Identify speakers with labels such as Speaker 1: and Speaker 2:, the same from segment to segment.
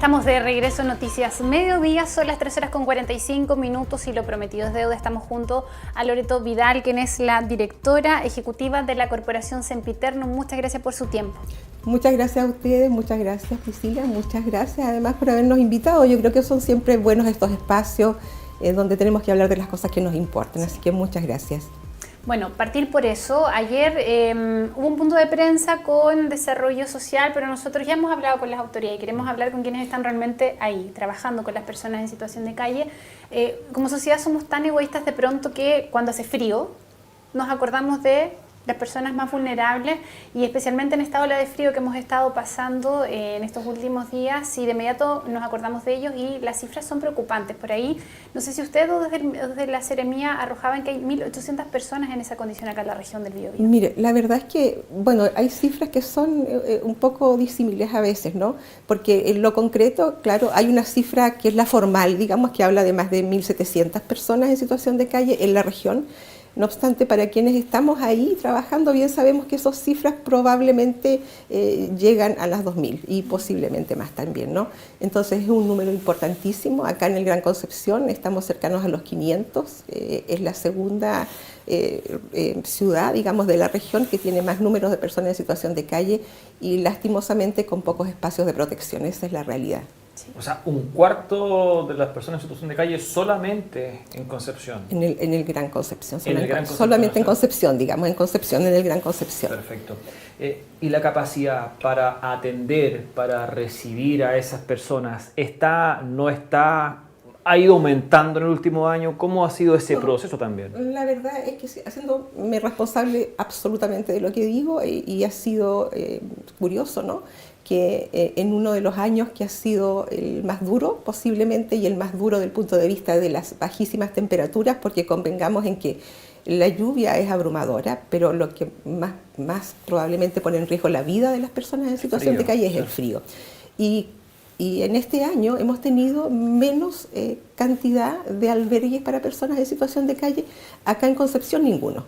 Speaker 1: Estamos de regreso en Noticias Mediodía, son las 3:45 y lo prometido es deuda. Estamos junto a Loreto Vidal, quien es la directora ejecutiva de la Corporación Sempiterno. Muchas gracias por su tiempo.
Speaker 2: Muchas gracias a ustedes, muchas gracias Priscila, muchas gracias además por habernos invitado. Yo creo que son siempre buenos estos espacios donde tenemos que hablar de las cosas que nos importan, así que muchas gracias.
Speaker 1: Bueno, partir por eso, ayer hubo un punto de prensa con desarrollo social, pero nosotros ya hemos hablado con las autoridades y queremos hablar con quienes están realmente ahí, trabajando con las personas en situación de calle. Como sociedad somos tan egoístas de pronto que cuando hace frío nos acordamos de las personas más vulnerables y especialmente en esta ola de frío que hemos estado pasando en estos últimos días, y de inmediato nos acordamos de ellos y las cifras son preocupantes. Por ahí, no sé si usted o desde la Seremía arrojaban que hay 1.800 personas en esa condición acá en la región del Biobío.
Speaker 2: Mire, la verdad es que, bueno, hay cifras que son un poco disímiles a veces, ¿no? Porque en lo concreto, claro, hay una cifra que es la formal, digamos, que habla de más de 1.700 personas en situación de calle en la región. No obstante, para quienes estamos ahí trabajando, bien sabemos que esas cifras probablemente llegan a las 2.000 y posiblemente más también, ¿no? Entonces es un número importantísimo. Acá en el Gran Concepción estamos cercanos a los 500, es la segunda ciudad, digamos, de la región que tiene más números de personas en situación de calle y lastimosamente con pocos espacios de protección. Esa es la realidad.
Speaker 3: Sí. O sea, un cuarto de las personas en situación de calle solamente en Concepción.
Speaker 2: En el Gran Concepción.
Speaker 3: Solamente
Speaker 2: en Concepción, digamos, en Concepción, en el Gran Concepción.
Speaker 3: Perfecto. ¿Y la capacidad para atender, para recibir a esas personas, no está, ha ido aumentando en el último año? ¿Cómo ha sido ese proceso también?
Speaker 2: La verdad es que haciéndome responsable absolutamente de lo que digo y ha sido curioso, ¿no? Que en uno de los años que ha sido el más duro posiblemente y el más duro del punto de vista de las bajísimas temperaturas, porque convengamos en que la lluvia es abrumadora, pero lo que más probablemente pone en riesgo la vida de las personas en situación de calle es el frío. Y en este año hemos tenido menos cantidad de albergues para personas en situación de calle. Acá en Concepción ninguno,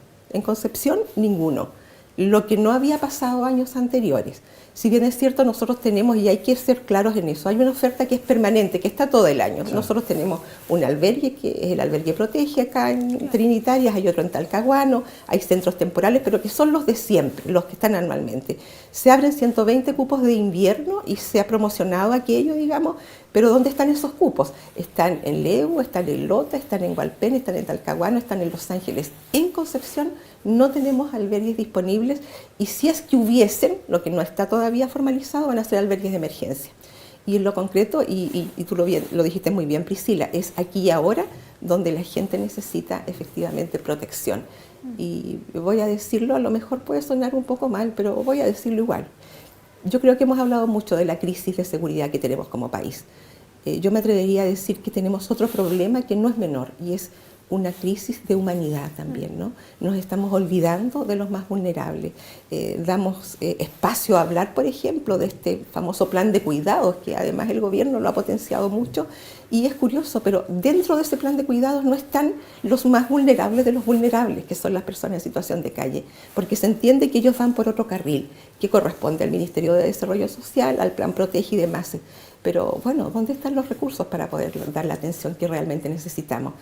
Speaker 2: lo que no había pasado años anteriores. Si bien es cierto, nosotros tenemos, y hay que ser claros en eso, hay una oferta que es permanente, que está todo el año. Sí. Nosotros tenemos un albergue, que es el albergue Protege acá en Trinitarias, hay otro en Talcahuano, hay centros temporales, pero que son los de siempre, los que están anualmente. Se abren 120 cupos de invierno y se ha promocionado aquello, digamos, pero ¿dónde están esos cupos? Están en Leu, están en Lota, están en Hualpén, están en Talcahuano, están en Los Ángeles. En Concepción no tenemos albergues disponibles y si es que hubiesen, lo que no está todavía formalizado, van a ser albergues de emergencia. Y en lo concreto, y tú lo dijiste muy bien, Priscila, es aquí y ahora donde la gente necesita efectivamente protección. Y voy a decirlo, a lo mejor puede sonar un poco mal, pero voy a decirlo igual. Yo creo que hemos hablado mucho de la crisis de seguridad que tenemos como país. Yo me atrevería a decir que tenemos otro problema que no es menor y es una crisis de humanidad también, ¿no? Nos estamos olvidando de los más vulnerables. Damos espacio a hablar, por ejemplo, de este famoso plan de cuidados, que además el gobierno lo ha potenciado mucho, y es curioso, pero dentro de ese plan de cuidados no están los más vulnerables de los vulnerables, que son las personas en situación de calle, porque se entiende que ellos van por otro carril, que corresponde al Ministerio de Desarrollo Social, al Plan Protege y demás. Pero bueno, ¿dónde están los recursos para poder dar la atención que realmente necesitamos?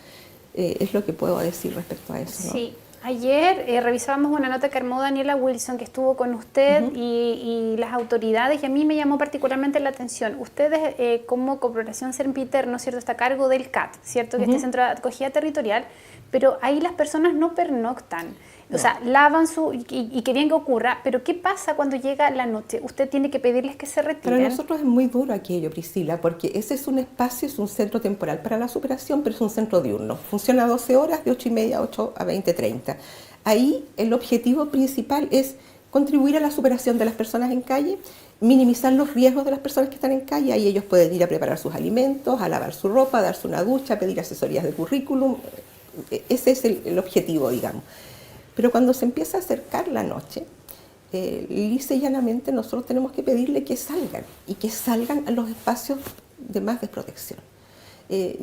Speaker 2: Es lo que puedo decir respecto a eso, ¿no?
Speaker 1: Sí, ayer revisábamos una nota que armó Daniela Wilson, que estuvo con usted y las autoridades, y a mí me llamó particularmente la atención. Ustedes como Corporación Sempiterno, ¿cierto?, está a cargo del CAT, ¿cierto?, que este Centro de Acogida Territorial, pero ahí las personas no pernoctan. O sea, lavan y que bien que ocurra, pero ¿qué pasa cuando llega la noche? Usted tiene que pedirles que se retiren.
Speaker 2: Para nosotros es muy duro aquello, Priscila, porque ese es un espacio, es un centro temporal para la superación, pero es un centro diurno. Funciona 12 horas, de 8:30 a 8 a 20:30. Ahí el objetivo principal es contribuir a la superación de las personas en calle, minimizar los riesgos de las personas que están en calle. Ahí ellos pueden ir a preparar sus alimentos, a lavar su ropa, a darse una ducha, pedir asesorías de currículum. Ese es el objetivo, digamos. Pero cuando se empieza a acercar la noche, lisa y llanamente nosotros tenemos que pedirle que salgan y que salgan a los espacios de más desprotección.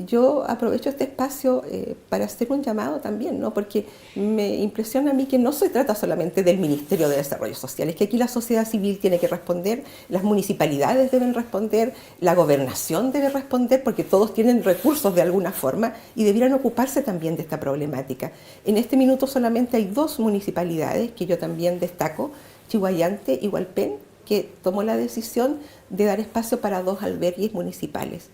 Speaker 2: Yo aprovecho este espacio para hacer un llamado también, ¿no? Porque me impresiona a mí que no se trata solamente del Ministerio de Desarrollo Social, es que aquí la sociedad civil tiene que responder, las municipalidades deben responder, la gobernación debe responder, porque todos tienen recursos de alguna forma y debieran ocuparse también de esta problemática. En este minuto solamente hay 2 municipalidades que yo también destaco, Chiguayante y Hualpén, que tomó la decisión de dar espacio para 2 albergues municipales.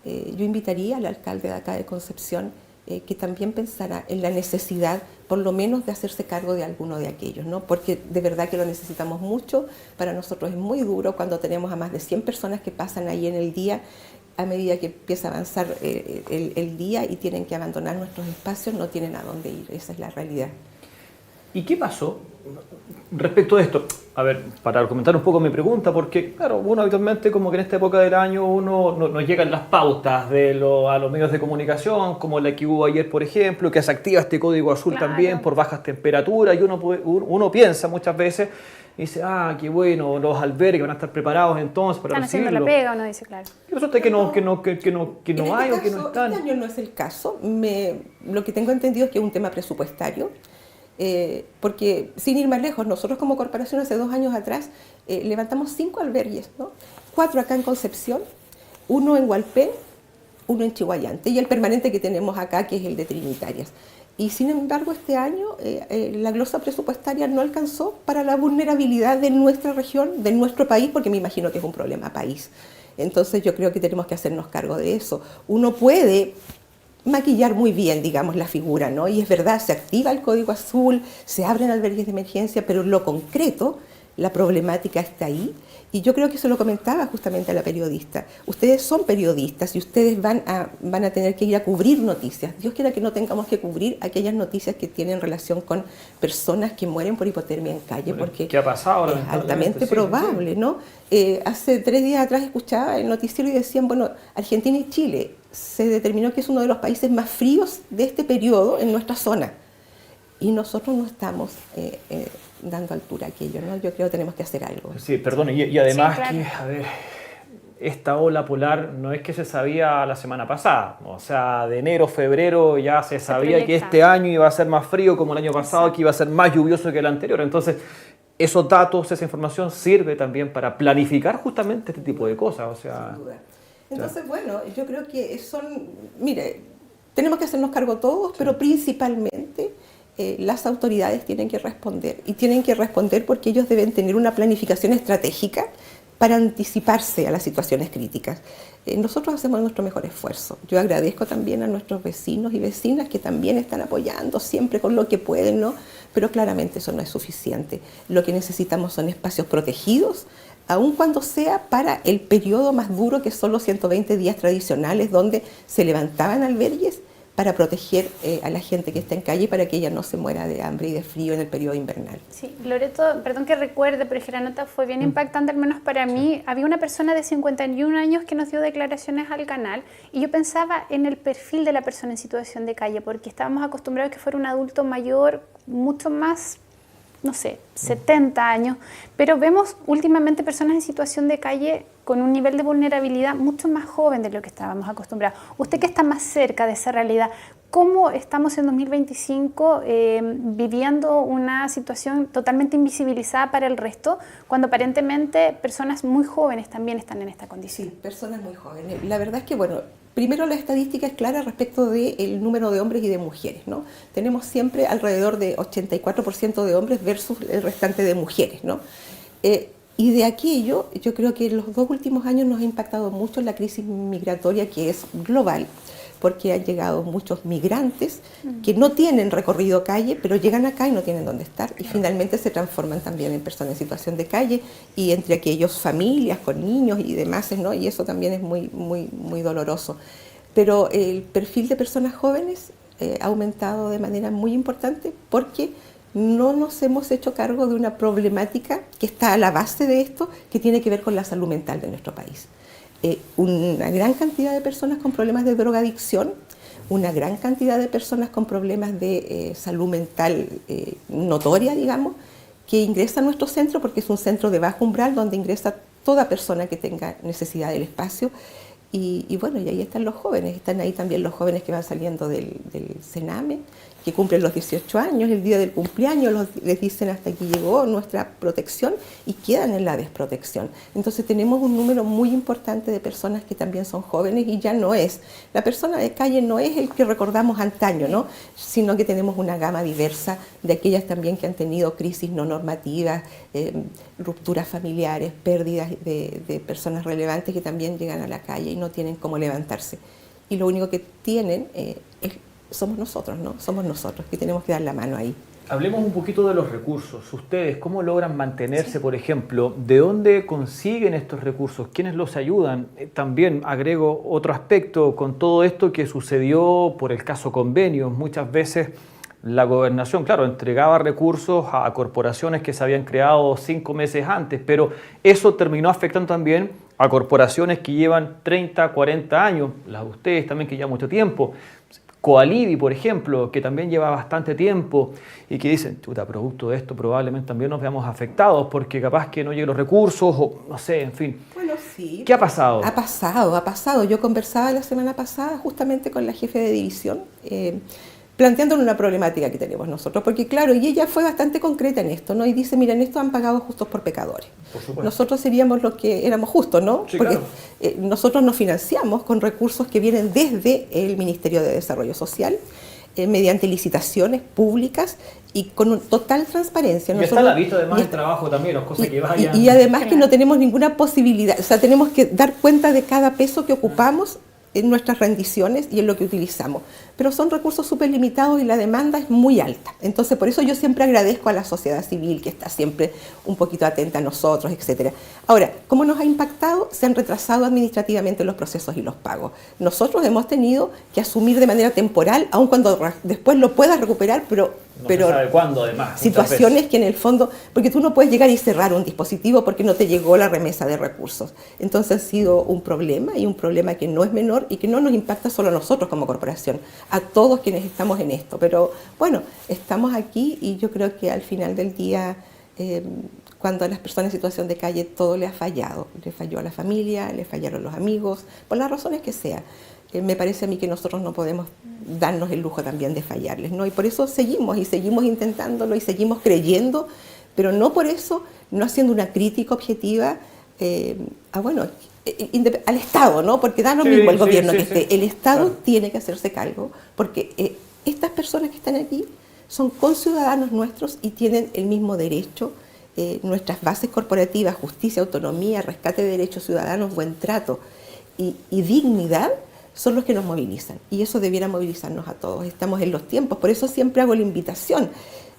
Speaker 2: Yo invitaría al alcalde de acá de Concepción que también pensara en la necesidad, por lo menos, de hacerse cargo de alguno de aquellos, ¿no? Porque de verdad que lo necesitamos mucho. Para nosotros es muy duro cuando tenemos a más de 100 personas que pasan ahí en el día. A medida que empieza a avanzar el día y tienen que abandonar nuestros espacios, no tienen a dónde ir. Esa es la realidad.
Speaker 3: ¿Y qué pasó respecto a esto? A ver, para comentar un poco mi pregunta, porque claro, uno habitualmente como que en esta época del año uno no llegan las pautas a los medios de comunicación, como la que hubo ayer, por ejemplo, que se activa este código azul también por bajas temperaturas, y uno piensa muchas veces, y dice, qué bueno, los albergues van a estar preparados entonces para recibirlo.
Speaker 1: Están haciendo la pega, uno dice, claro.
Speaker 3: Y resulta que no hay o que no están.
Speaker 2: Este año no es el caso. Lo que tengo entendido es que es un tema presupuestario. Porque sin ir más lejos, nosotros como corporación hace 2 años atrás levantamos 5 albergues, ¿no? 4 acá en Concepción, 1 en Hualpén, 1 en Chiguayante y el permanente que tenemos acá, que es el de Trinitarias. Y sin embargo este año la glosa presupuestaria no alcanzó para la vulnerabilidad de nuestra región, de nuestro país, porque me imagino que es un problema país. Entonces yo creo que tenemos que hacernos cargo de eso. Uno puede maquillar muy bien, digamos, la figura, ¿no? Y es verdad, se activa el código azul, se abren albergues de emergencia, pero en lo concreto, la problemática está ahí. Y yo creo que eso lo comentaba justamente a la periodista. Ustedes son periodistas y ustedes van a tener que ir a cubrir noticias. Dios quiera que no tengamos que cubrir aquellas noticias que tienen relación con personas que mueren por hipotermia en calle, bueno, porque
Speaker 3: ¿qué ha pasado?
Speaker 2: Es altamente probable, sí. ¿No? Hace 3 días atrás escuchaba el noticiero y decían, bueno, Argentina y Chile se determinó que es uno de los países más fríos de este periodo en nuestra zona. Y nosotros no estamos dando altura a aquello, ¿no? Yo creo que tenemos que hacer algo.
Speaker 3: Sí, perdón, y además
Speaker 1: sí, claro.
Speaker 3: que, a ver, esta ola polar no es que se sabía la semana pasada, o sea, de enero, febrero ya se sabía que este año iba a ser más frío como el año pasado, que iba a ser más lluvioso que el anterior. Entonces, esos datos, esa información sirve también para planificar justamente este tipo de cosas, o sea...
Speaker 2: Sin duda. Entonces, bueno, yo creo que mire, tenemos que hacernos cargo todos, sí. Pero principalmente las autoridades tienen que responder, y tienen que responder porque ellos deben tener una planificación estratégica para anticiparse a las situaciones críticas. Nosotros hacemos nuestro mejor esfuerzo. Yo agradezco también a nuestros vecinos y vecinas que también están apoyando siempre con lo que pueden, ¿no? Pero claramente eso no es suficiente. Lo que necesitamos son espacios protegidos, aun cuando sea para el periodo más duro, que son los 120 días tradicionales, donde se levantaban albergues para proteger a la gente que está en calle, para que ella no se muera de hambre y de frío en el periodo invernal.
Speaker 1: Sí, Loreto, perdón que recuerde, pero es que la nota fue bien impactante, al menos para mí. Había una persona de 51 años que nos dio declaraciones al canal, y yo pensaba en el perfil de la persona en situación de calle, porque estábamos acostumbrados a que fuera un adulto mayor, mucho más, no sé, 70 años, pero vemos últimamente personas en situación de calle con un nivel de vulnerabilidad mucho más joven de lo que estábamos acostumbrados. Usted que está más cerca de esa realidad, ¿cómo estamos en 2025 viviendo una situación totalmente invisibilizada para el resto, cuando aparentemente personas muy jóvenes también están en esta condición?
Speaker 2: Sí, personas muy jóvenes. La verdad es que, bueno, primero la estadística es clara respecto del número de hombres y de mujeres, ¿no? Tenemos siempre alrededor de 84% de hombres versus el restante de mujeres, ¿no? Y de aquello, yo creo que en los 2 últimos años nos ha impactado mucho la crisis migratoria, que es global, porque han llegado muchos migrantes que no tienen recorrido calle, pero llegan acá y no tienen dónde estar, y finalmente se transforman también en personas en situación de calle, y entre aquellos familias con niños y demás, ¿no? Y eso también es muy, muy, muy doloroso. Pero el perfil de personas jóvenes ha aumentado de manera muy importante, porque no nos hemos hecho cargo de una problemática que está a la base de esto, que tiene que ver con la salud mental de nuestro país. Una gran cantidad de personas con problemas de drogadicción, una gran cantidad de personas con problemas de salud mental notoria, digamos, que ingresa a nuestro centro, porque es un centro de bajo umbral donde ingresa toda persona que tenga necesidad del espacio. Y bueno, y ahí están los jóvenes, están ahí también los jóvenes que van saliendo del Sename, que cumplen los 18 años, el día del cumpleaños les dicen hasta aquí llegó nuestra protección y quedan en la desprotección. Entonces tenemos un número muy importante de personas que también son jóvenes y ya no es, la persona de calle no es el que recordamos antaño, ¿no? Sino que tenemos una gama diversa de aquellas también que han tenido crisis no normativas, rupturas familiares, pérdidas de personas relevantes que también llegan a la calle y no tienen cómo levantarse. Y lo único que tienen somos nosotros, ¿no? Somos nosotros que tenemos que dar la mano ahí.
Speaker 3: Hablemos un poquito de los recursos. Ustedes, ¿cómo logran mantenerse, por ejemplo? ¿De dónde consiguen estos recursos? ¿Quiénes los ayudan? También agrego otro aspecto con todo esto que sucedió por el caso convenios. Muchas veces la gobernación, claro, entregaba recursos a corporaciones que se habían creado 5 meses antes, pero eso terminó afectando también a corporaciones que llevan 30, 40 años, las de ustedes también que llevan mucho tiempo. Coalivi, por ejemplo, que también lleva bastante tiempo y que dicen, chuta, producto de esto probablemente también nos veamos afectados porque capaz que no lleguen los recursos o no sé, en fin.
Speaker 2: Bueno, sí.
Speaker 3: ¿Qué ha pasado?
Speaker 2: Ha pasado. Yo conversaba la semana pasada justamente con la jefe de división, planteándole una problemática que tenemos nosotros, porque claro, y ella fue bastante concreta en esto, ¿no? Y dice, miren, esto han pagado justos por pecadores.
Speaker 3: Por supuesto.
Speaker 2: Nosotros seríamos los que éramos justos, ¿no?
Speaker 3: Sí,
Speaker 2: porque
Speaker 3: claro.
Speaker 2: Nosotros nos financiamos con recursos que vienen desde el Ministerio de Desarrollo Social, mediante licitaciones públicas y con total transparencia.
Speaker 3: Y está a la vista además el trabajo también, las cosas que vayan.
Speaker 2: Y además que no tenemos ninguna posibilidad, o sea, tenemos que dar cuenta de cada peso que ocupamos en nuestras rendiciones y en lo que utilizamos. Pero son recursos súper limitados y la demanda es muy alta. Entonces, por eso yo siempre agradezco a la sociedad civil que está siempre un poquito atenta a nosotros, etc. Ahora, ¿cómo nos ha impactado? Se han retrasado administrativamente los procesos y los pagos. Nosotros hemos tenido que asumir de manera temporal, aun cuando después lo puedas recuperar, pero
Speaker 3: se sabe cuándo, además.
Speaker 2: Situaciones que en el fondo, porque tú no puedes llegar y cerrar un dispositivo porque no te llegó la remesa de recursos. Entonces ha sido un problema y un problema que no es menor y que no nos impacta solo a nosotros como corporación, a todos quienes estamos en esto. Pero bueno, estamos aquí y yo creo que al final del día, cuando a las personas en situación de calle todo le ha fallado, le falló a la familia, le fallaron los amigos, por las razones que sea. Me parece a mí que nosotros no podemos darnos el lujo también de fallarles, ¿no? Y por eso seguimos intentándolo y seguimos creyendo, pero no por eso no haciendo una crítica objetiva al Estado, ¿no? Porque da lo mismo el gobierno que esté. El Estado tiene que hacerse cargo, porque estas personas que están aquí son conciudadanos nuestros y tienen el mismo derecho. Nuestras bases corporativas, justicia, autonomía, rescate de derechos ciudadanos, buen trato y dignidad son los que nos movilizan, y eso debiera movilizarnos a todos. Estamos en los tiempos, por eso siempre hago la invitación,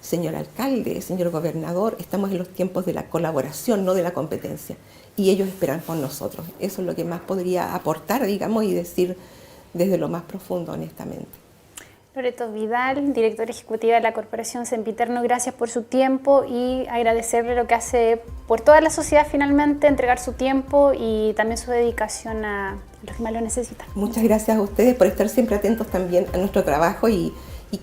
Speaker 2: señor alcalde, señor gobernador, estamos en los tiempos de la colaboración, no de la competencia, y ellos esperan por nosotros. Eso es lo que más podría aportar, digamos, y decir desde lo más profundo, honestamente.
Speaker 1: Loreto Vidal, directora ejecutiva de la Corporación Sempiterno, gracias por su tiempo y agradecerle lo que hace por toda la sociedad finalmente, entregar su tiempo y también su dedicación a los que más lo necesitan.
Speaker 2: Muchas gracias a ustedes por estar siempre atentos también a nuestro trabajo y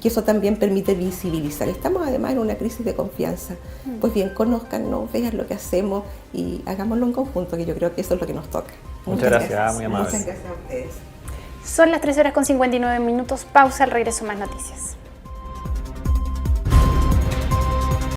Speaker 2: que eso también permite visibilizar. Estamos además en una crisis de confianza. Pues bien, conózcanos, vean lo que hacemos y hagámoslo en conjunto, que yo creo que eso es lo que nos toca.
Speaker 3: Muchas gracias, muy amable.
Speaker 2: Muchas gracias a ustedes.
Speaker 1: Son las 3:59 minutos, pausa, al regreso más noticias.